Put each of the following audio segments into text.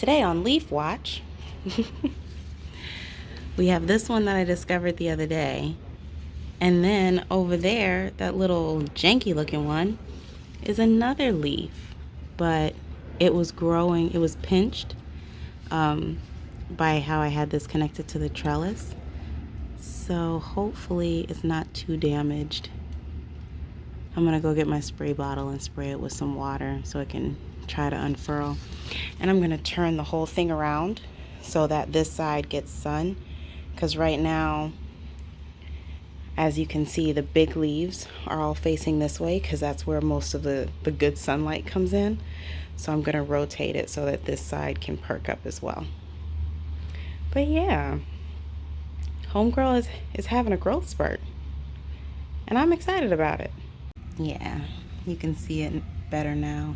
Today on Leaf Watch, we have this one that I discovered the other day. And then over there, that little janky looking one is another leaf. But it was growing, it was pinched by how I had this connected to the trellis. So hopefully it's not too damaged. I'm gonna go get my spray bottle and spray it with some water so it can try to unfurl. And I'm gonna turn the whole thing around so that this side gets sun, because right now, as you can see, the big leaves are all facing this way because that's where most of the good sunlight comes in. So I'm gonna rotate it so that this side can perk up as well. But yeah, homegirl is having a growth spurt and I'm excited about it. Yeah, you can see it better now.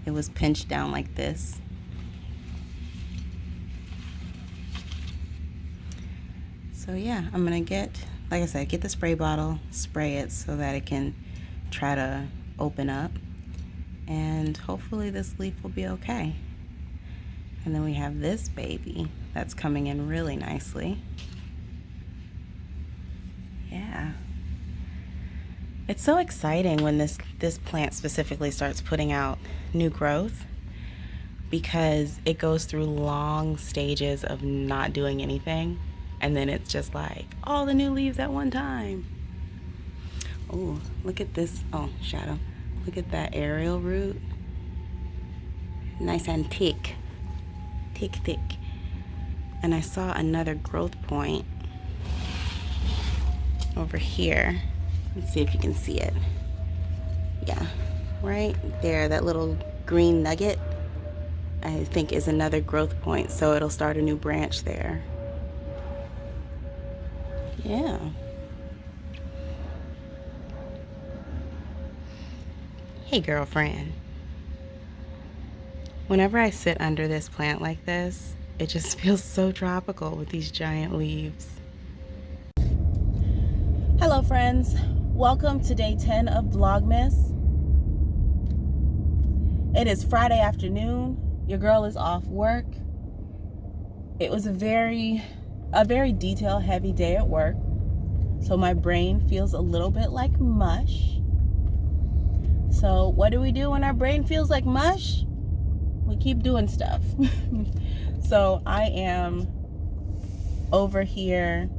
It was pinched down like this. So yeah, I'm gonna get, like I said, get the spray bottle, spray it so that it can try to open up, and hopefully this leaf will be okay. And then we have this baby that's coming in really nicely. Yeah. It's so exciting when this plant specifically starts putting out new growth, because it goes through long stages of not doing anything, and then it's just like all the new leaves at one time. Oh, look at this. Oh, shadow. Look at that aerial root. Nice and thick. Thick. And I saw another growth point over here. Let's see if you can see it. Yeah, right there, that little green nugget, I think is another growth point, so it'll start a new branch there. Yeah. Hey girlfriend. Whenever I sit under this plant like this, it just feels so tropical with these giant leaves. Hello friends, welcome to day 10 of Vlogmas. It is Friday afternoon. Your girl is off work. It was a very detail heavy day at work, so my brain feels a little bit like mush. So what do we do when our brain feels like mush? We keep doing stuff. So I am over here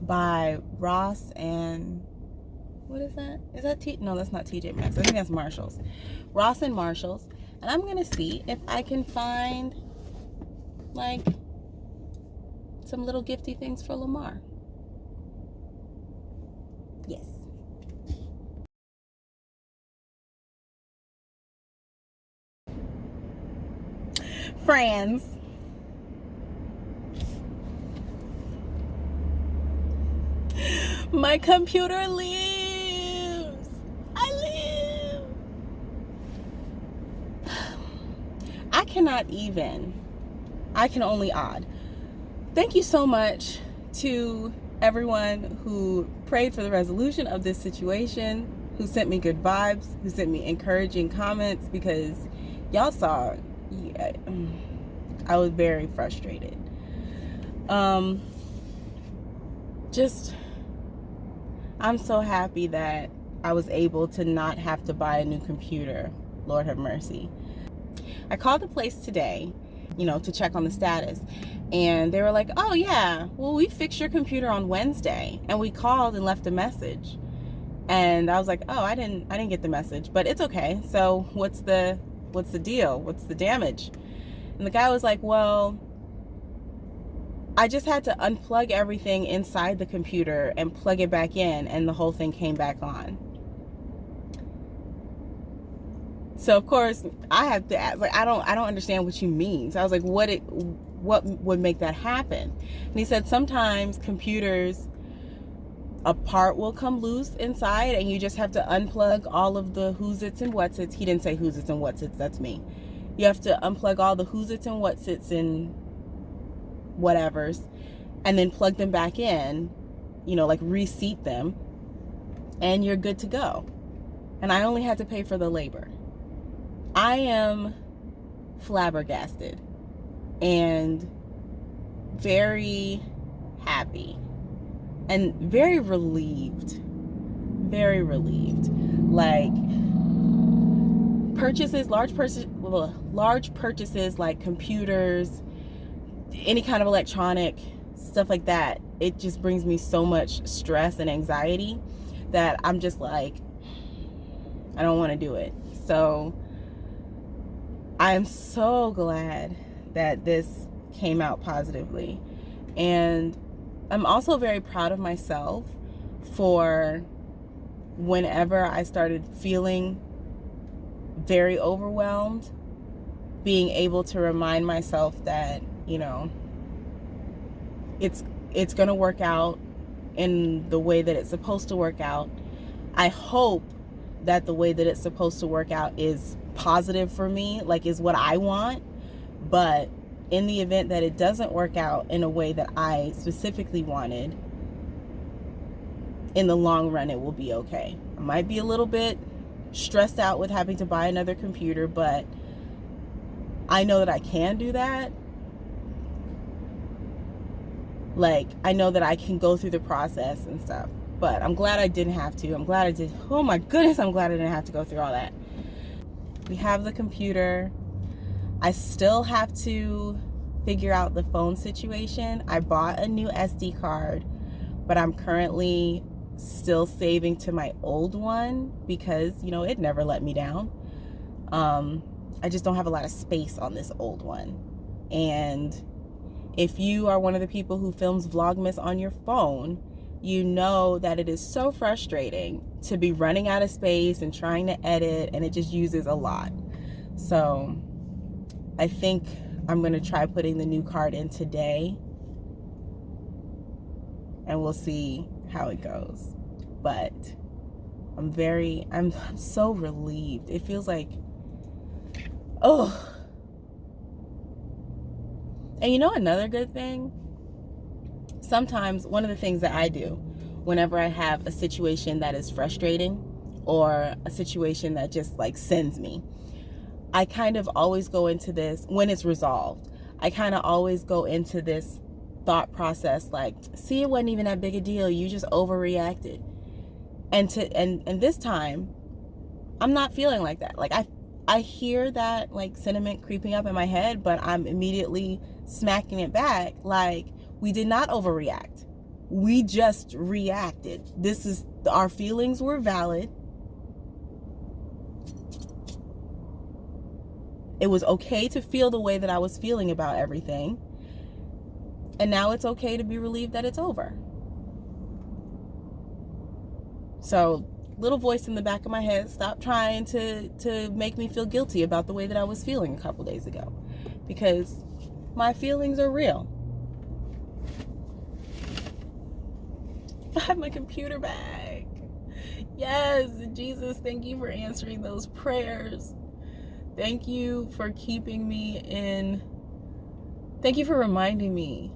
by Ross and what is that? Is that no, that's not TJ Maxx. I think that's Marshall's. Ross and Marshall's. And I'm gonna see if I can find like some little gifty things for Lamar. Yes. Friends. My computer lives. I live. I cannot even. I can only odd. Thank you so much to everyone who prayed for the resolution of this situation, who sent me good vibes, who sent me encouraging comments, because y'all saw, yeah, I was very frustrated. I'm so happy that I was able to not have to buy a new computer. Lord have mercy. I called the place today, to check on the status. And they were like, oh yeah, well, we fixed your computer on Wednesday. And we called and left a message. And I was like, oh, I didn't get the message, but it's okay. So what's the deal? What's the damage? And the guy was like, well, I just had to unplug everything inside the computer and plug it back in, and the whole thing came back on. So of course I have to ask, like, I don't understand what you mean. So I was like, what would make that happen? And he said sometimes computers, a part will come loose inside and you just have to unplug all of the who's-its and what's-its. He didn't say who's-its and what's-its, that's me. You have to unplug all the who's-its and what's-its and whatevers, and then plug them back in, like reseat them, and you're good to go. And I only had to pay for the labor. I am flabbergasted and very happy and very relieved. Very relieved. Like large purchases like computers, any kind of electronic stuff like that, it just brings me so much stress and anxiety that I'm just like, I don't want to do it. So I'm so glad that this came out positively. And I'm also very proud of myself for whenever I started feeling very overwhelmed, being able to remind myself that, you know, it's going to work out in the way that it's supposed to work out. I hope that the way that it's supposed to work out is positive for me, like is what I want. But in the event that it doesn't work out in a way that I specifically wanted, in the long run, it will be okay. I might be a little bit stressed out with having to buy another computer, but I know that I can do that. Like, I know that I can go through the process and stuff. But I'm glad I didn't have to. I'm glad I did. Oh my goodness, I'm glad I didn't have to go through all that. We have the computer. I still have to figure out the phone situation. I bought a new SD card, but I'm currently still saving to my old one because, you know, it never let me down. I just don't have a lot of space on this old one. And if you are one of the people who films Vlogmas on your phone, you know that it is so frustrating to be running out of space and trying to edit, and it just uses a lot. So I think I'm going to try putting the new card in today, and we'll see how it goes. But I'm so relieved. It feels like, oh. And you know another good thing? Sometimes one of the things that I do whenever I have a situation that is frustrating or a situation that just like sends me, I kind of always go into this, when it's resolved, I kind of always go into this thought process like, see, it wasn't even that big a deal. You just overreacted. And this time, I'm not feeling like that. Like I hear that like sentiment creeping up in my head, but I'm immediately smacking it back like, we did not overreact. We just reacted. Our feelings were valid. It was okay to feel the way that I was feeling about everything. And now it's okay to be relieved that it's over. So, little voice in the back of my head, stop trying to make me feel guilty about the way that I was feeling a couple days ago. Because my feelings are real. I have my computer back. Yes, Jesus, thank you for answering those prayers. Thank you for keeping me in. Thank you for reminding me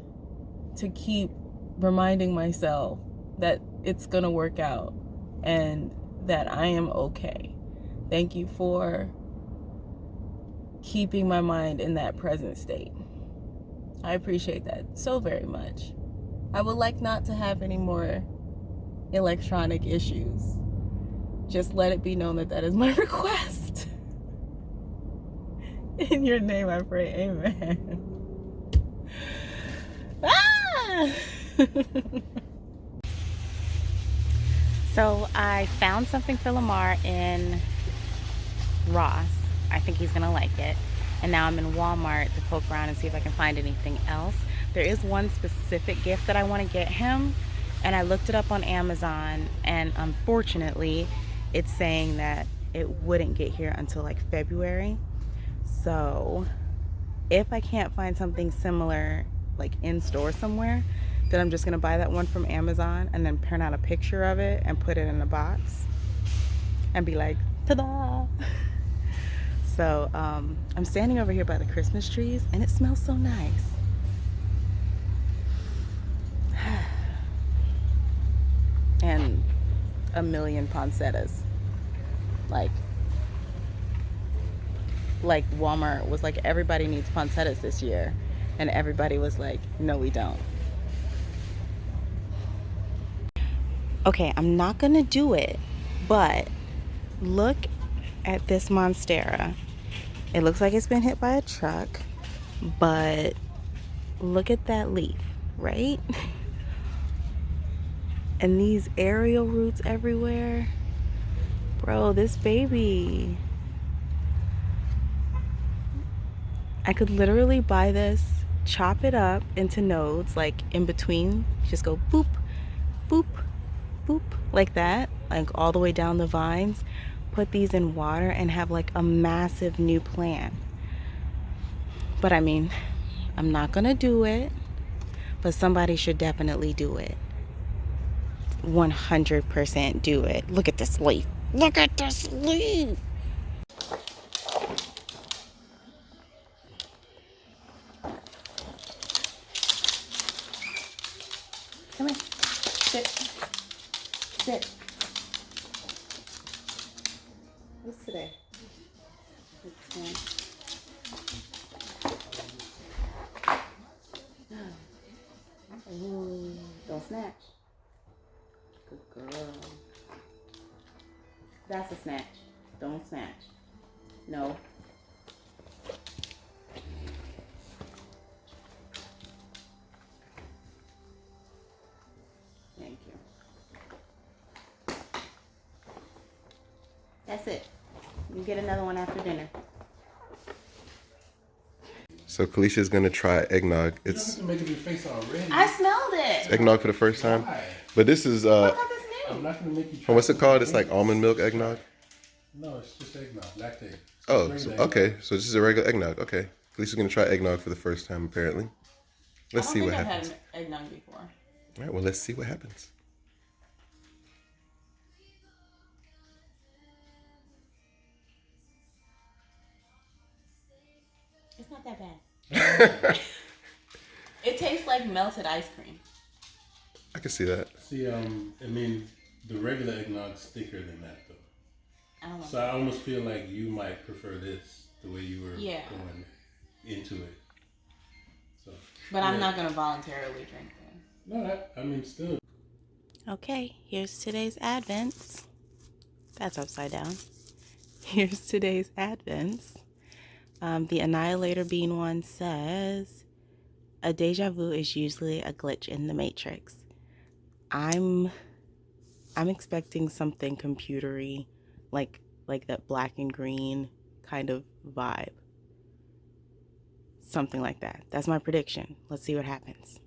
to keep reminding myself that it's going to work out and that I am okay. Thank you for keeping my mind in that present state. I appreciate that so very much. I would like not to have any more electronic issues. Just let it be known that that is my request. In your name I pray, amen. Ah! So I found something for Lamar in Ross. I think he's gonna like it. And now I'm in Walmart to poke around and see if I can find anything else. There is one specific gift that I want to get him, and I looked it up on Amazon, and unfortunately it's saying that it wouldn't get here until like February. So if I can't find something similar like in store somewhere, then I'm just gonna buy that one from Amazon and then print out a picture of it and put it in a box and be like, ta-da! So I'm standing over here by the Christmas trees, and it smells so nice. And a million poinsettias. Like, like Walmart was like, everybody needs poinsettias this year, and everybody was like, no we don't. Okay, I'm not gonna do it, but look at this monstera. It looks like it's been hit by a truck, but look at that leaf, right? And these aerial roots everywhere. Bro, this baby. I could literally buy this, chop it up into nodes, like in between, just go boop, boop, boop, like that, like all the way down the vines, put these in water and have like a massive new plant. But I mean, I'm not gonna do it, but somebody should definitely do it. 100% do it. Look at this leaf. Look at this leaf. Come here. Sit. Sit. What's today? Ooh, don't snatch. Good girl. That's a snatch. Don't snatch. No. Thank you. That's it. You get another one after dinner. So Kalicia's gonna try eggnog. It's You don't have to make it your face already. I smelled it. it's eggnog for the first time. Why? But this is Look how this I'm new. not gonna make you try. what's it called? It's like almond milk eggnog. No, it's just eggnog, lactate. Oh, so, okay. So this is a regular eggnog. Okay. Kalicia's gonna try eggnog for the first time apparently. Let's see what happens. I've had eggnog before. All right. Well, let's see what happens. It's not that bad. It tastes like melted ice cream. I can see that. See, I mean, the regular eggnog's thicker than that, though. I don't know. So I almost feel like you might prefer this, the way you were going into it. So. But I'm not gonna voluntarily drink it. No, I mean, still. Okay, here's today's Advents. That's upside down. Here's today's Advents. The Annihilator Bean one says, a deja vu is usually a glitch in the Matrix. I'm expecting something computery, like that black and green kind of vibe. Something like that. That's my prediction. Let's see what happens.